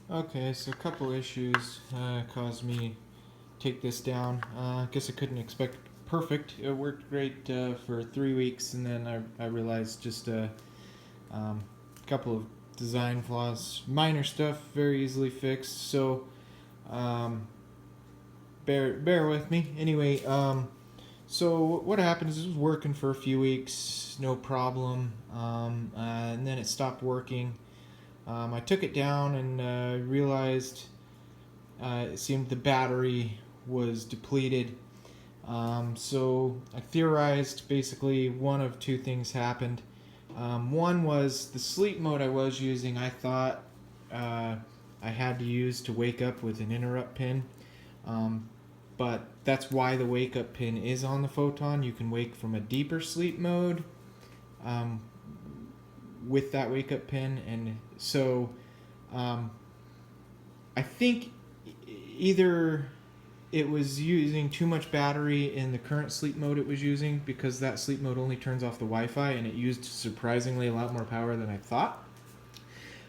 Okay, so a couple issues caused me take this down. I guess I couldn't expect perfect. It worked great for 3 weeks, and then I realized just a couple of design flaws, minor stuff, very easily fixed. So um, bear with me. Anyway, so what happened is it was working for a few weeks, no problem, and then it stopped working. I took it down and realized it seemed the battery was depleted. So I theorized basically one of two things happened. One was the sleep mode I was using, I thought I had to use to wake up with an interrupt pin. Um, but that's why the wake up pin is on the Photon. You can wake from a deeper sleep mode um, with that wake up pin. And so um, I think either it was using too much battery in the current sleep mode it was using, because that sleep mode only turns off the Wi-Fi, and it used surprisingly a lot more power than I thought.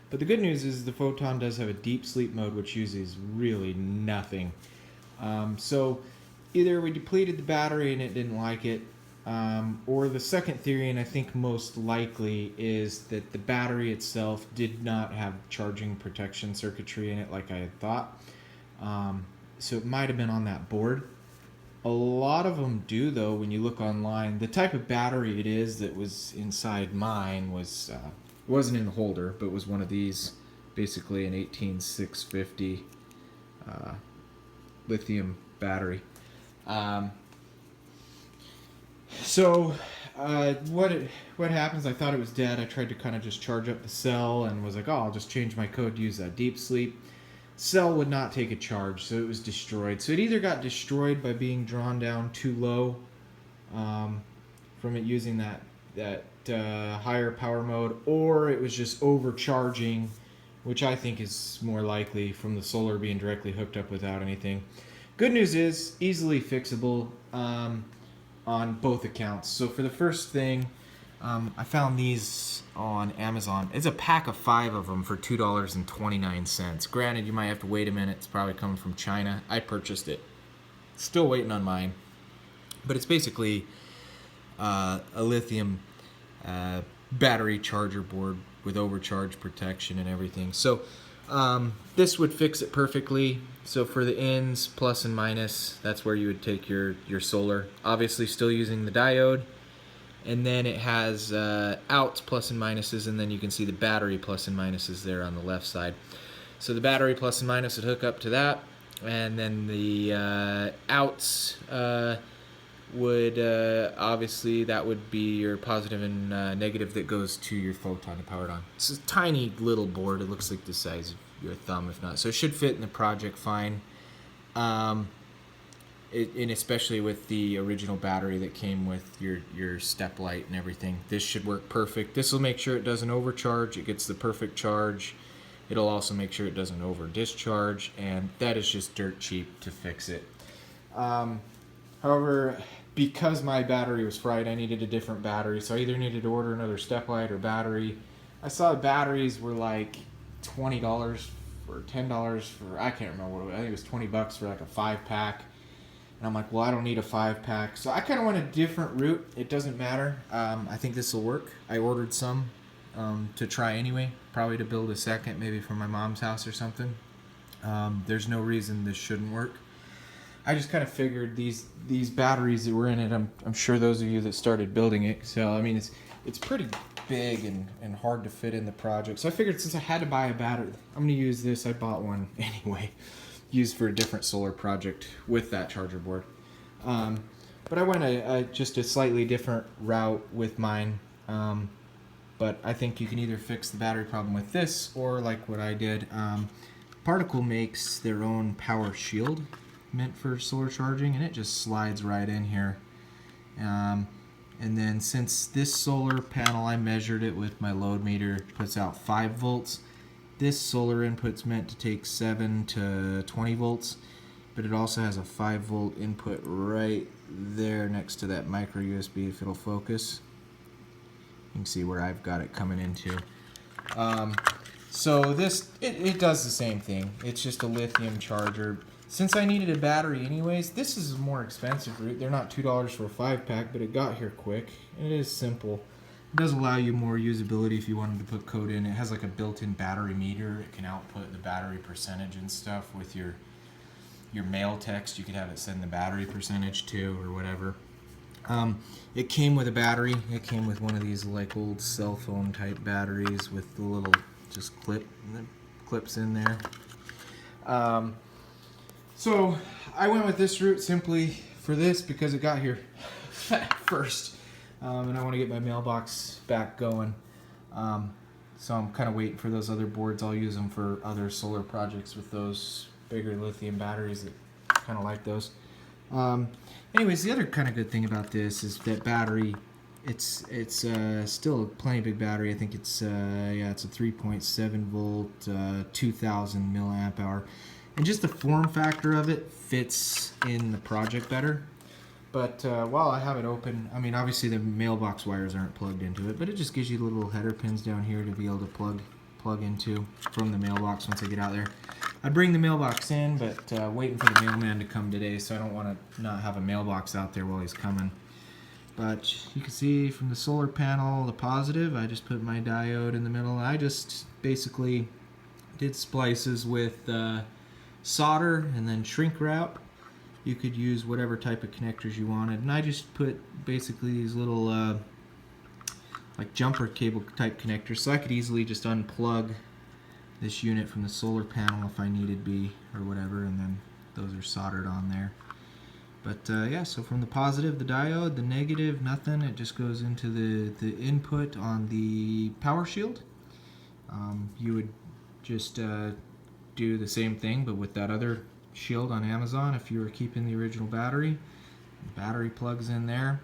But the good news is the Photon does have a deep sleep mode, which uses really nothing. So either we depleted the battery and it didn't like it, or the second theory, and I think most likely, is that the battery itself did not have charging protection circuitry in it like I had thought. So it might have been on that board. A lot of them do, though, when you look online. The type of battery it is that was inside mine wasn't in the holder, but was one of these, basically an 18650 lithium battery. So what happens? I thought it was dead. I tried to kind of just charge up the cell and was like, oh, I'll just change my code to use that deep sleep. Cell would not take a charge, so it was destroyed. So it either got destroyed by being drawn down too low from it using that higher power mode, or it was just overcharging, which I think is more likely from the solar being directly hooked up without anything. Good news is easily fixable on both accounts. So for the first thing, I found these on Amazon. It's a pack of 5 of them for $2.29. Granted, you might have to wait a minute. It's probably coming from China. I purchased it. Still waiting on mine. But it's basically a lithium battery charger board with overcharge protection and everything. So this would fix it perfectly. So for the ins, plus and minus, that's where you would take your solar. Obviously still using the diode. And then it has outs, plus and minuses, and then you can see the battery plus and minuses there on the left side. So the battery plus and minus would hook up to that, and then the outs would obviously, that would be your positive and negative that goes to your Photon to power it on. It's a tiny little board. It looks like the size of your thumb, if not. So it should fit in the project fine. And especially with the original battery that came with your step light and everything, this should work perfect. This will make sure it doesn't overcharge. It gets the perfect charge. It'll also make sure it doesn't over discharge, and that is just dirt cheap to fix it. However, because my battery was fried, I needed a different battery, so I either needed to order another step light or battery. I saw the batteries were like $20 or $10 for, I can't remember what it was. I think it was $20 for like a 5-pack. And I'm like, well, I don't need a 5-pack. So I kind of went a different route. It doesn't matter. I think this will work. I ordered some to try anyway, probably to build a second, maybe for my mom's house or something. There's no reason this shouldn't work. I just kind of figured these batteries that were in it, I'm sure those of you that started building it. So, I mean, it's pretty big and hard to fit in the project. So I figured since I had to buy a battery, I'm going to use this. I bought one anyway. Used for a different solar project with that charger board. But I went just a slightly different route with mine. But I think you can either fix the battery problem with this, or like what I did. Particle makes their own power shield meant for solar charging, and it just slides right in here. And then since this solar panel, I measured it with my load meter, puts out 5 volts. This solar input's meant to take 7 to 20 volts, but it also has a 5 volt input right there next to that micro USB if it'll focus. You can see where I've got it coming into. So this, it does the same thing. It's just a lithium charger. Since I needed a battery anyways, this is a more expensive route. They're not $2 for a 5-pack, but it got here quick. It is simple. It does allow you more usability if you wanted to put code in. It has like a built-in battery meter. It can output the battery percentage and stuff with your mail text. You could have it send the battery percentage to or whatever. It came with a battery. It came with one of these like old cell phone type batteries with the little just clips in there. So I went with this route simply for this because it got here first, and I want to get my mailbox back going. So I'm kind of waiting for those other boards. I'll use them for other solar projects with those bigger lithium batteries that kind of like those. Anyways, the other kind of good thing about this is that battery. It's still a plenty big battery. I think it's it's a 3.7 volt, 2,000 milliamp hour, and just the form factor of it fits in the project better. But while I have it open, I mean, obviously the mailbox wires aren't plugged into it, but it just gives you the little header pins down here to be able to plug into from the mailbox once I get out there. I'd bring the mailbox in, but waiting for the mailman to come today, so I don't want to not have a mailbox out there while he's coming. But you can see from the solar panel, the positive, I just put my diode in the middle. I just basically did splices with solder and then shrink wrap. You could use whatever type of connectors you wanted. And I just put basically these little like jumper cable type connectors, so I could easily just unplug this unit from the solar panel if I needed be or whatever, and then those are soldered on there. But yeah, so from the positive, the diode, the negative, nothing. It just goes into the input on the power shield. You would just do the same thing, but with that other shield on Amazon if you were keeping the original battery. The battery plugs in there.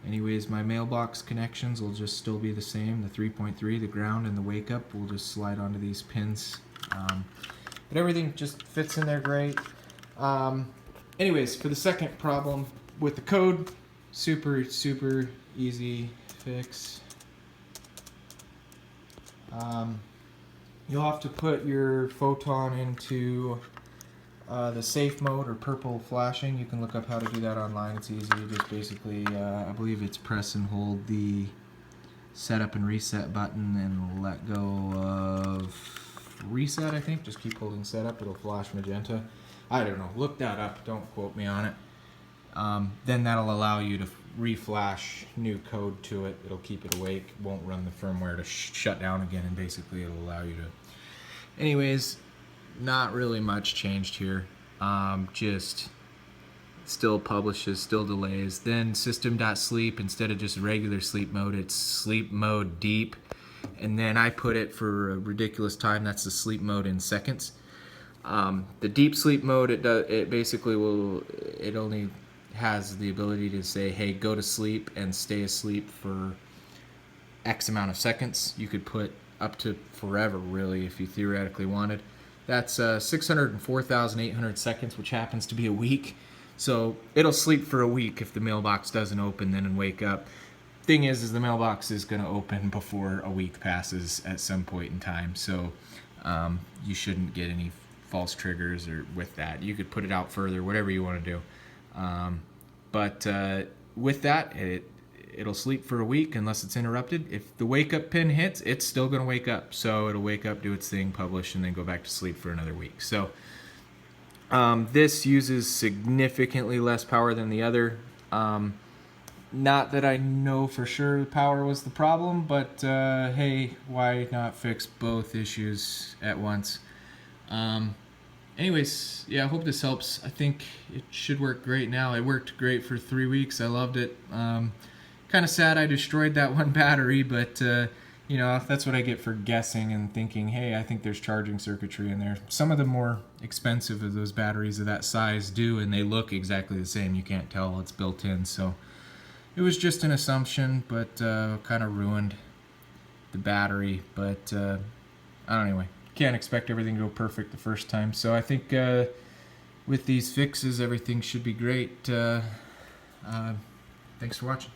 Anyways, my mailbox connections will just still be the same. The 3.3, the ground, and the wake up will just slide onto these pins. But everything just fits in there great. Anyways, for the second problem with the code, super easy fix. You'll have to put your photon into the safe mode or purple flashing. You can look up how to do that online. It's easy. You just basically, I believe it's press and hold the setup and reset button and let go of reset, I think. Just keep holding setup. It'll flash magenta. I don't know. Look that up. Don't quote me on it. Then that'll allow you to reflash new code to it. It'll keep it awake. Won't run the firmware to shut down again, and basically it'll allow you to... Anyways, not really much changed here. Just still publishes, still delays. Then system.sleep, instead of just regular sleep mode, it's sleep mode deep. And then I put it for a ridiculous time. That's the sleep mode in seconds. The deep sleep mode, it basically will, it only has the ability to say, hey, go to sleep and stay asleep for X amount of seconds. You could put up to forever, really, if you theoretically wanted. That's 604,800 seconds, which happens to be a week. So it'll sleep for a week if the mailbox doesn't open then and wake up. Thing is the mailbox is going to open before a week passes at some point in time. So you shouldn't get any false triggers or with that. You could put it out further, whatever you want to do. But with that, it'll sleep for a week unless it's interrupted. If the wake up pin hits, it's still going to wake up. So it'll wake up, do its thing, publish, and then go back to sleep for another week. So this uses significantly less power than the other. Not that I know for sure the power was the problem, but hey, why not fix both issues at once? Anyways, yeah, I hope this helps. I think it should work great now. It worked great for 3 weeks. I loved it. Kind of sad I destroyed that one battery, but you know, that's what I get for guessing and thinking, hey, I think there's charging circuitry in there. Some of the more expensive of those batteries of that size do, and they look exactly the same. You can't tell it's built in, so it was just an assumption, but kind of ruined the battery. But anyway, can't expect everything to go perfect the first time. So I think with these fixes, everything should be great. Thanks for watching.